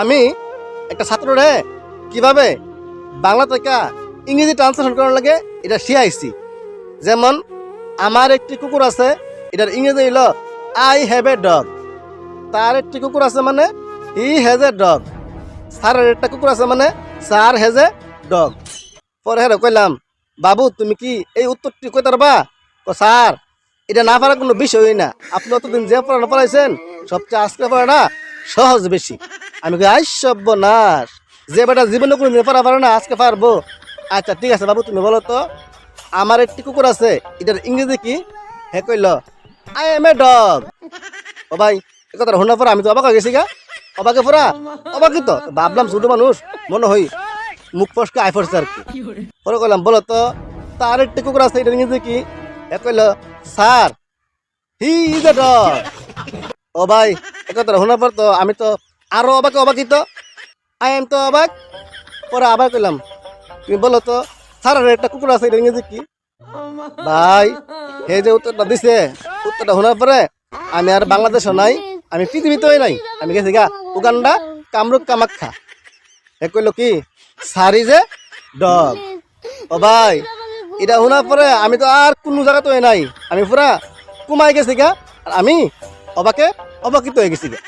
আমি একটা ছাত্র রে কিভাবে বাংলা থেকে ইংরেজি ট্রান্সলেশন করার লাগে এটা শিখাইছি। যেমন আমার একটি কুকুর আছে, এটার ইংরেজি হইল আই হ্যাভ এ ডগ। তার একটি কুকুর আছে মানে হি হ্যাজ এ ডগ। স্যারের একটা কুকুর আছে মানে স্যার হ্যাজ এ ডগ। পরে হ্যাঁ কইলাম, বাবু তুমি কি এই উত্তরটি কইতে পারবা? স্যার এটা না পারার কোনো বিষয়ই না, আপনি অতদিন যে পড়ানো পড়াইছেন সবচেয়ে আজকে পড়াটা সহজ বেশি। আমি কই আই সর্বনাশ, যে বেটা জীবনে কোনো দিন পড়া পারে না আজকে পারবো। আচ্ছা ঠিক আছে বাবু তুমি বলো তো, আমার একটি কুকুর আছে এটার ইংরেজি কি? হে কইল আই এম এ ডগ। ও ভাই এ কথা শোনার পর আমি তো অবাক হয়ে গেছি গা। অবাকে পড়া অবাকই তো ভাবলাম ছোট মানুষ মনে হই মুখ ফসকে আই ফসছে আর কি। পরে কইলাম বলো তো তার একটি কুকুর আছে এটার ইংরেজি কি? হে কইল sir he is a dog. ও ভাই এ কথা শোনার পর তো আমি তো আরো অবাকিত, আই এম তো অবাক। পরে আবার কইলাম তুমি বলো তো স্যারের একটা কুকুর আছে এটার ইংরেজি কি? ভাই হে যে উত্তরটা দিছে, উত্তরটা শোনার পরে আমি আর বাংলাদেশও নাই, আমি পৃথিবীতেই নাই, আমি গেছি গা উগান্ডা, কামরূপ কামাখ্যা। হে কইলো কি স্যার ইজ এ ডগ। ও ভাই এটা শোনার পরে আমি তো আর কোনো জায়গাতে নাই, আমি পুরা কুমাই গেছি গা। আর আমি অবাকিত হয়ে গেছি গা।